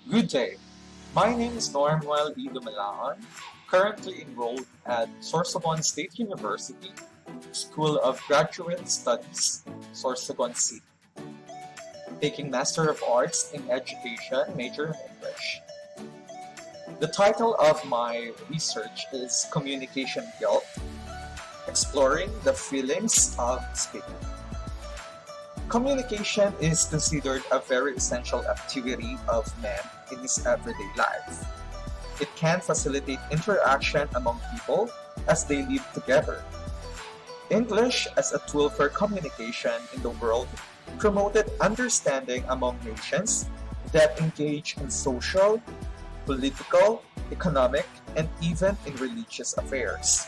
Good day. My name is Normuel Domalaon, currently enrolled at Sorsogon State University, School of Graduate Studies, Sorsogon City, taking Master of Arts in Education, major in English. The title of my research is Communication Guilt, Exploring the Feelings of Speaking. Communication is considered a very essential activity of man in his everyday life. It can facilitate interaction among people as they live together. English as a tool for communication in the world promoted understanding among nations that engage in social, political, economic, and even in religious affairs.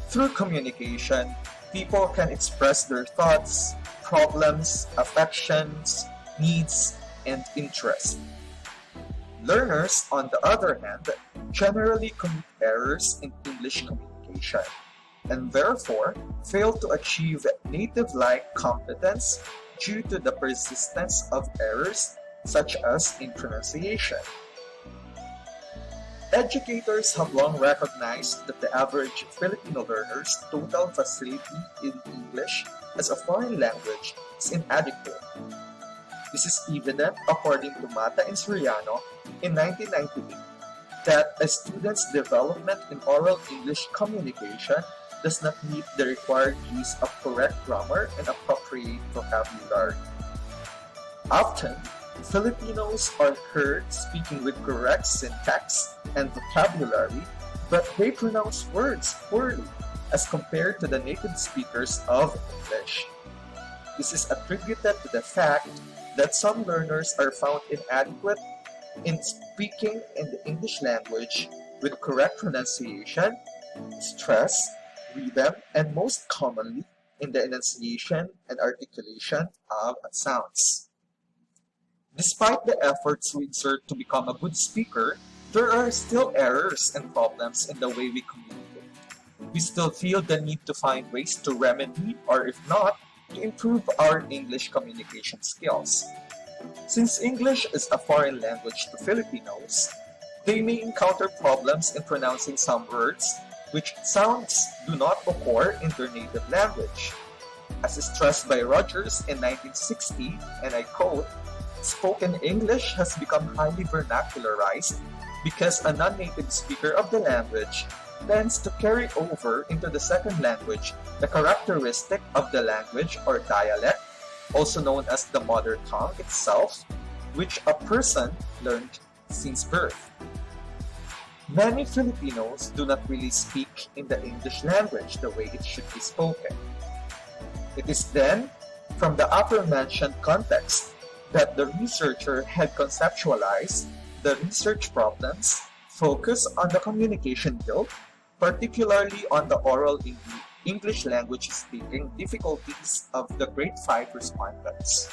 Through communication, people can express their thoughts, problems, affections, needs, and interests. Learners, on the other hand, generally commit errors in English communication and therefore fail to achieve native-like competence due to the persistence of errors such as in pronunciation. Educators have long recognized that the average Filipino learner's total facility in English as a foreign language is inadequate. This is evident according to Mata and Soriano in 1998 that a student's development in oral English communication does not meet the required use of correct grammar and appropriate vocabulary. Often, Filipinos are heard speaking with correct syntax and vocabulary, but they pronounce words poorly as compared to the native speakers of English. This is attributed to the fact that some learners are found inadequate in speaking in the English language with correct pronunciation, stress, rhythm, and most commonly in the enunciation and articulation of sounds. Despite the efforts we exert to become a good speaker, there are still errors and problems in the way we communicate. We still feel the need to find ways to remedy, or if not, to improve our English communication skills. Since English is a foreign language to Filipinos, they may encounter problems in pronouncing some words which sounds do not occur in their native language. As stressed by Rogers in 1960, and I quote, "Spoken English has become highly vernacularized because a non-native speaker of the language tends to carry over into the second language the characteristic of the language or dialect, also known as the mother tongue itself, which a person learned since birth." Many Filipinos do not really speak in the English language the way it should be spoken. It is then, from the aforementioned context, that the researcher had conceptualized the research problems focus on the communication guilt, particularly on the oral English language speaking difficulties of the grade 5 respondents.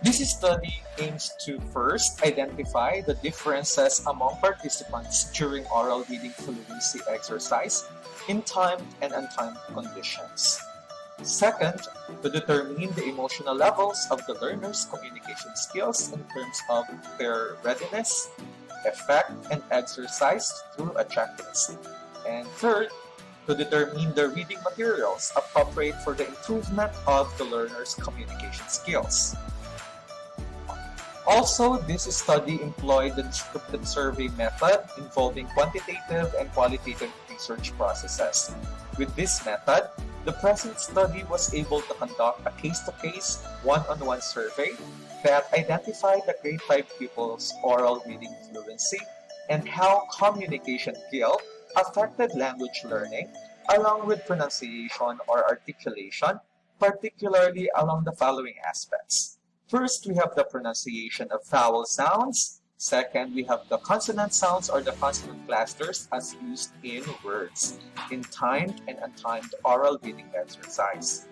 This study aims to first identify the differences among participants during oral reading fluency exercise in timed and untimed conditions. Second, to determine the emotional levels of the learner's communication skills in terms of their readiness, effect, and exercise through a checklist. And third, to determine the reading materials appropriate for the improvement of the learner's communication skills. Also, this study employed the descriptive survey method involving quantitative and qualitative research processes. With this method, the present study was able to conduct a case-to-case, one-on-one survey that identified the grade 5 pupils' oral reading fluency and how communication guilt affected language learning along with pronunciation or articulation, particularly along the following aspects. First, we have the pronunciation of vowel sounds. Second, we have the consonant sounds or the consonant clusters as used in words, in timed and untimed oral reading exercise.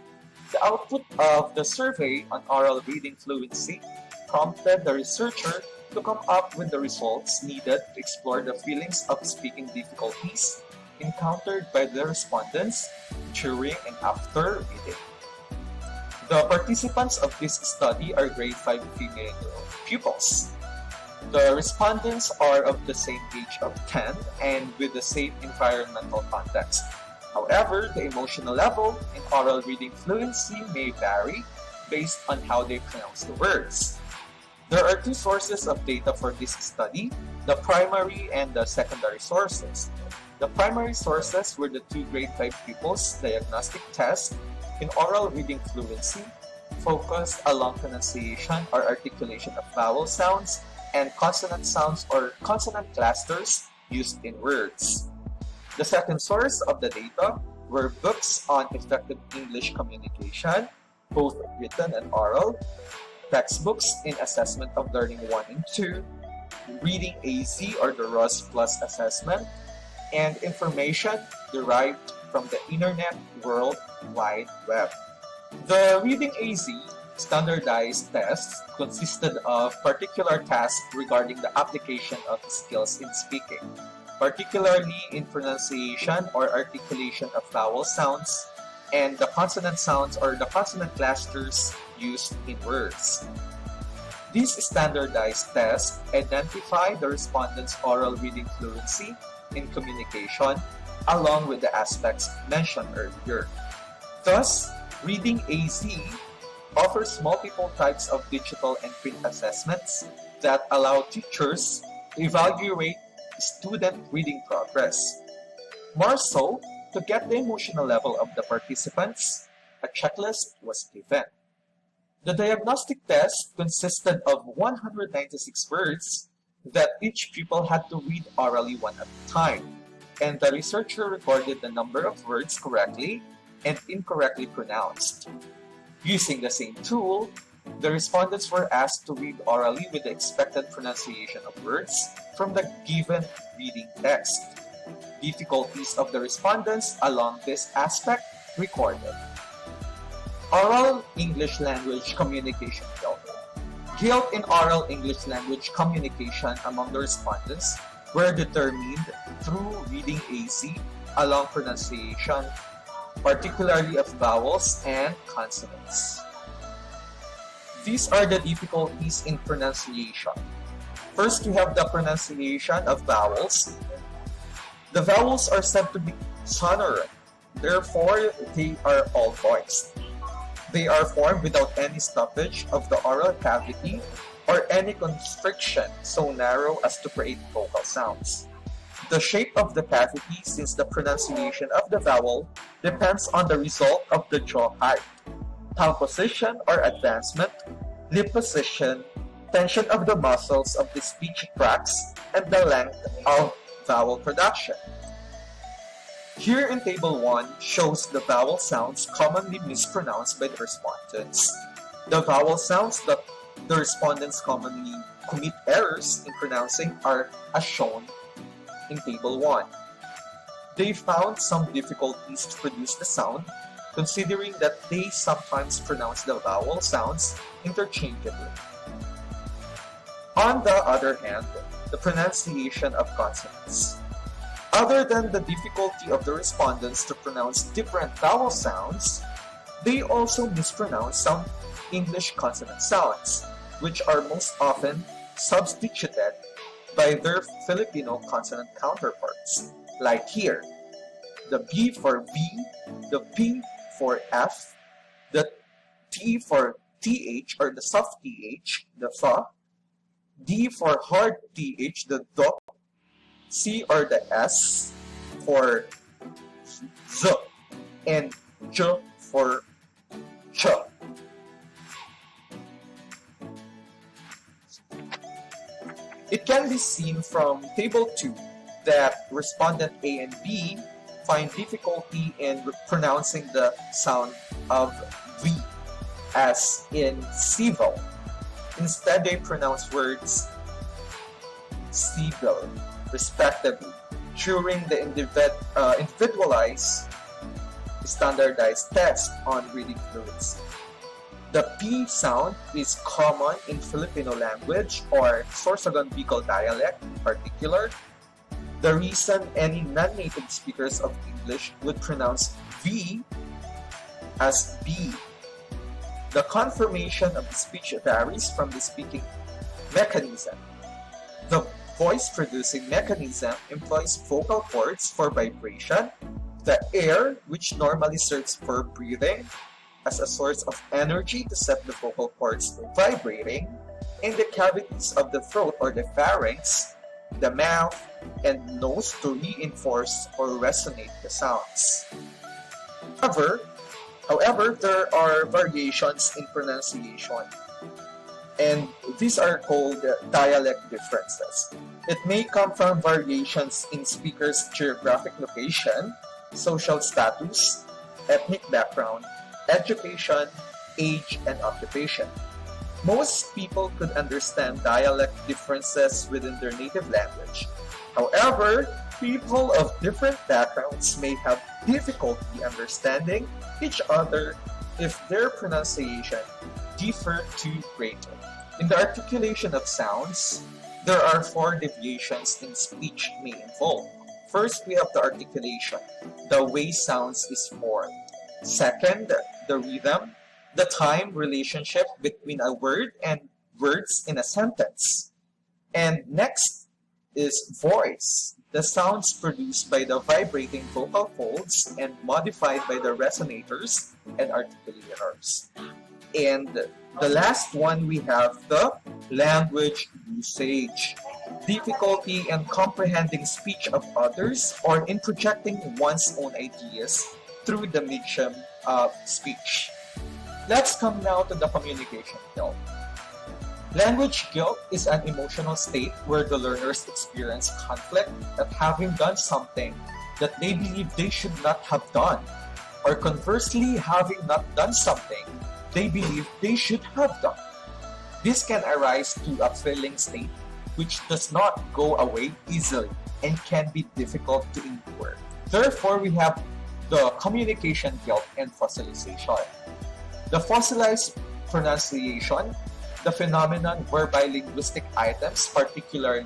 The output of the survey on oral reading fluency prompted the researcher to come up with the results needed to explore the feelings of speaking difficulties encountered by the respondents during and after reading. The participants of this study are grade 5 female pupils. The respondents are of the same age of 10 and with the same environmental context. However, the emotional level in oral reading fluency may vary based on how they pronounce the words. There are two sources of data for this study, the primary and the secondary sources. The primary sources were the two grade 5 pupils' diagnostic test in oral reading fluency, focused along pronunciation or articulation of vowel sounds and consonant sounds or consonant clusters used in words. The second source of the data were books on effective English communication, both written and oral, textbooks in Assessment of Learning 1 and 2, Reading AZ or the ROS Plus assessment, and information derived from the Internet World Wide Web. The Reading AZ standardized tests consisted of particular tasks regarding the application of skills in speaking, particularly in pronunciation or articulation of vowel sounds, and the consonant sounds or the consonant clusters used in words. These standardized tests identify the respondents' oral reading fluency in communication along with the aspects mentioned earlier. Thus, Reading AZ offers multiple types of digital and print assessments that allow teachers to evaluate student reading progress. More so, to get the emotional level of the participants, a checklist was given. The diagnostic test consisted of 196 words that each pupil had to read orally one at a time, and the researcher recorded the number of words correctly and incorrectly pronounced. Using the same tool, the respondents were asked to read orally with the expected pronunciation of words from the given reading text. Difficulties of the respondents along this aspect recorded. Oral English language communication guilt. Guilt in oral English language communication among the respondents were determined through Reading AZ along pronunciation, particularly of vowels and consonants. These are the difficulties in pronunciation. First, we have the pronunciation of vowels. The vowels are said to be sonorant, therefore they are all voiced. They are formed without any stoppage of the oral cavity or any constriction so narrow as to create vocal sounds. The shape of the cavity, since the pronunciation of the vowel depends on the result of the jaw height, tongue position or advancement, lip position, tension of the muscles of the speech tracts, and the length of vowel production. Here in Table 1 shows the vowel sounds commonly mispronounced by the respondents. The vowel sounds that the respondents commonly commit errors in pronouncing are as shown in Table 1. They found some difficulties to produce the sound, considering that they sometimes pronounce the vowel sounds interchangeably. On the other hand, the pronunciation of consonants. Other than the difficulty of the respondents to pronounce different vowel sounds, they also mispronounce some English consonant sounds, which are most often substituted by their Filipino consonant counterparts, like here, the B for B, the P for F, the T for TH or the soft TH, the FA, D for hard TH, the DO, C or the S for Z, and J for Ch. It can be seen from Table 2 that respondent A and B find difficulty in pronouncing the sound of V, as in civil. Instead, they pronounce words civil, respectively, during the individualized standardized test on reading fluency. The P sound is common in Filipino language or Sorsogon Bicol dialect in particular. The reason any non-native speakers of English would pronounce V as B. The conformation of the speech varies from the speaking mechanism. The voice-producing mechanism employs vocal cords for vibration, the air, which normally serves for breathing, as a source of energy to set the vocal cords vibrating, and the cavities of the throat or the pharynx, the mouth, and nose to reinforce or resonate the sounds. However, there are variations in pronunciation, and these are called dialect differences. It may come from variations in speakers' geographic location, social status, ethnic background, education, age, and occupation. Most people could understand dialect differences within their native language. However, people of different backgrounds may have difficulty understanding each other if their pronunciation differ too greatly. In the articulation of sounds, there are 4 deviations in speech may involve. First, we have the articulation, the way sounds is formed. Second, the rhythm, the time relationship between a word and words in a sentence. And next is voice, the sounds produced by the vibrating vocal folds and modified by the resonators and articulators. And the last one, we have the language usage, difficulty in comprehending speech of others or in projecting one's own ideas through the medium of speech. Let's come now to the communication guilt. Language guilt is an emotional state where the learners experience conflict at having done something that they believe they should not have done, or conversely, having not done something they believe they should have done. This can arise to a feeling state which does not go away easily and can be difficult to endure. Therefore, we have the communication guilt and fossilization. The fossilized pronunciation, the phenomenon whereby linguistic items, particularly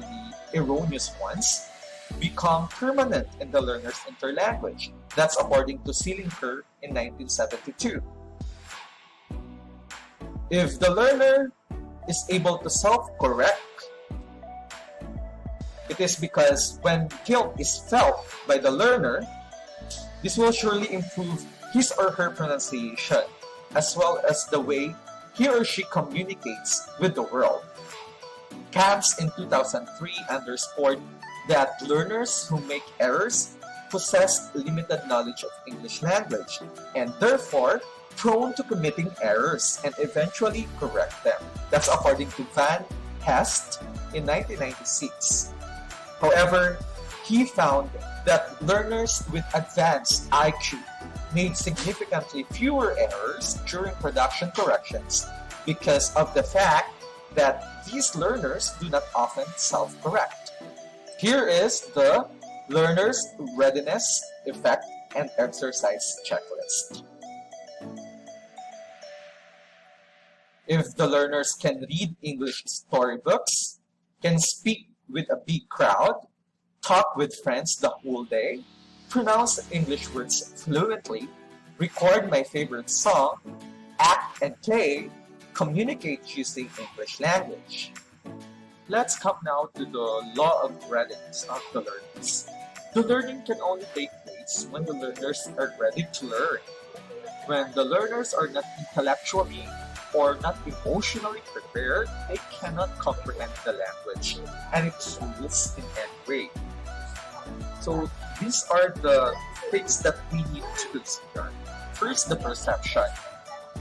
erroneous ones, become permanent in the learner's interlanguage. That's according to Sealinker in 1972. If the learner is able to self-correct, it is because when guilt is felt by the learner, this will surely improve his or her pronunciation, as well as the way he or she communicates with the world. Camps in 2003 underscored that learners who make errors possess limited knowledge of English language and therefore prone to committing errors and eventually correct them. That's according to Van Hest in 1996. However, he found that learners with advanced IQ made significantly fewer errors during production corrections because of the fact that these learners do not often self-correct. Here is the learner's readiness, effect, and exercise checklist. If the learners can read English storybooks, can speak with a big crowd, talk with friends the whole day, pronounce English words fluently, record my favorite song, act and play, communicate using English language. Let's come now to the law of readiness of the learners. The learning can only take place when the learners are ready to learn. When the learners are not intellectually or not emotionally prepared, they cannot comprehend the language and its rules in any way. So these are the things that we need to consider. First, the perception,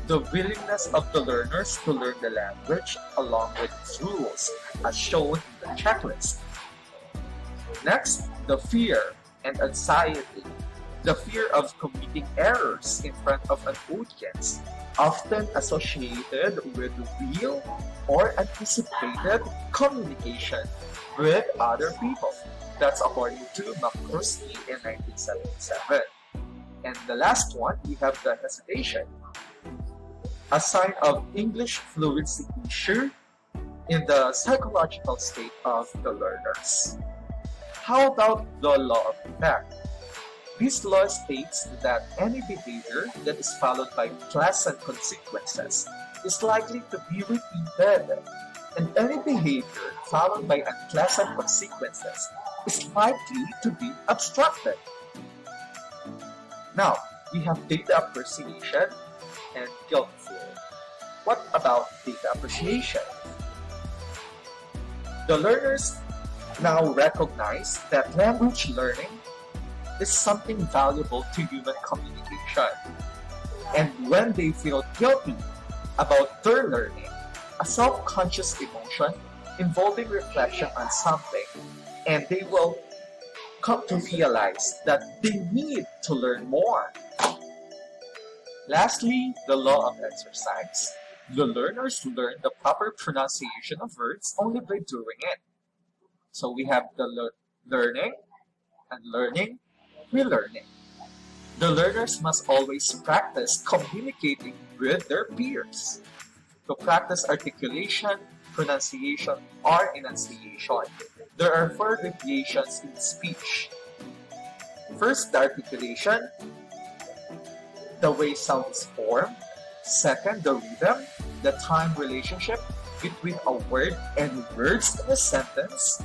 the willingness of the learners to learn the language along with its rules, as shown in the checklist. Next, the fear and anxiety, the fear of committing errors in front of an audience, often associated with real or anticipated communication with other people. That's according to McCroskey in 1977. And the last one, we have the hesitation, a sign of English fluency issue in the psychological state of the learners. How about the law of effect? This law states that any behavior that is followed by pleasant consequences is likely to be repeated, and any behavior followed by unpleasant consequences is likely to be obstructed. Now, we have data appreciation and guiltful. What about data appreciation? The learners now recognize that language learning is something valuable to human communication. And when they feel guilty about their learning, a self-conscious emotion involving reflection on something, and they will come to realize that they need to learn more. Lastly, the law of exercise. The learners learn the proper pronunciation of words only by doing it. So we have the learning and learning, relearning. The learners must always practice communicating with their peers. To practice articulation, pronunciation, or enunciation, there are 4 deviations in speech. First, the articulation, the way sound is formed. Second, the rhythm, the time relationship between a word and words in a sentence.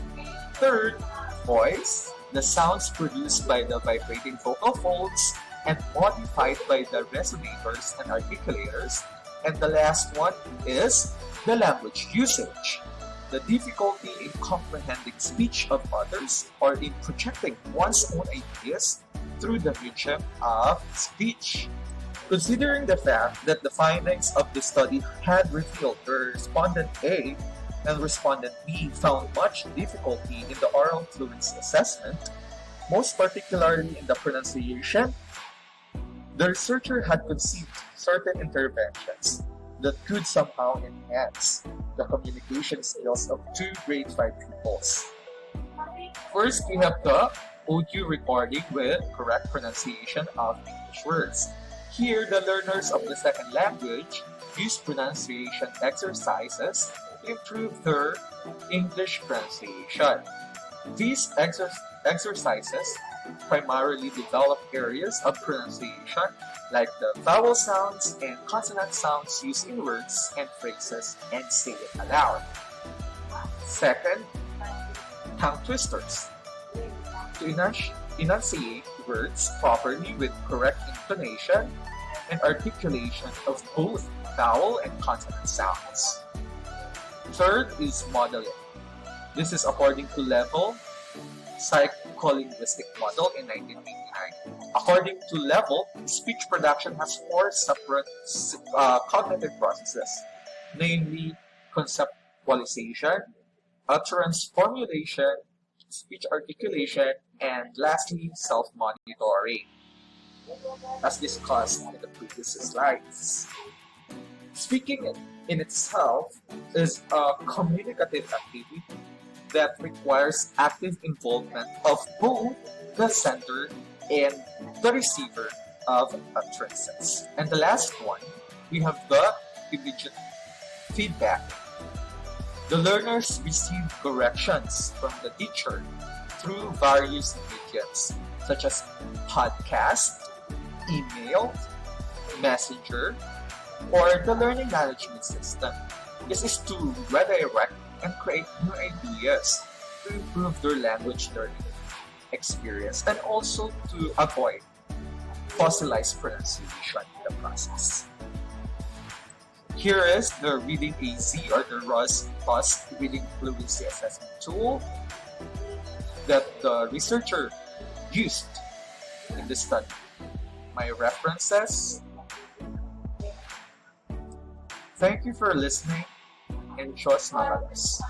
Third, voice, the sounds produced by the vibrating vocal folds and modified by the resonators and articulators. And the last one is the language usage, the difficulty in comprehending speech of others or in projecting one's own ideas through the medium of speech. Considering the fact that the findings of the study had revealed that respondent A and respondent B found much difficulty in the oral fluency assessment, most particularly in the pronunciation, the researcher had conceived certain interventions that could somehow enhance the communication skills of 2 grade 5 pupils. First, we have the audio recording with correct pronunciation of English words. Here, the learners of the second language use pronunciation exercises to improve their English pronunciation. These exercises primarily develop areas of pronunciation like the vowel sounds and consonant sounds used in words and phrases and say it aloud. Second, tongue twisters. To enunciate words properly with correct intonation and articulation of both vowel and consonant sounds. Third is modeling. This is according to Level Psycholinguistic Model in 1989. According to Level, speech production has 4 separate cognitive processes, namely conceptualization, utterance formulation, speech articulation, and lastly, self-monitoring, as discussed in the previous slides. Speaking in itself is a communicative activity that requires active involvement of both the sender and the receiver of utterances. And the last one, we have the immediate feedback. The learners receive corrections from the teacher through various mediums such as podcast, email, messenger, or the learning management system. This is to redirect and create new ideas to improve their language learning experience and also to avoid fossilized pronunciation in the process. Here is the Reading AZ or the ROS Reading Fluency Assessment tool that the researcher used in the study. My references. Thank you for listening and Diyos mabalas.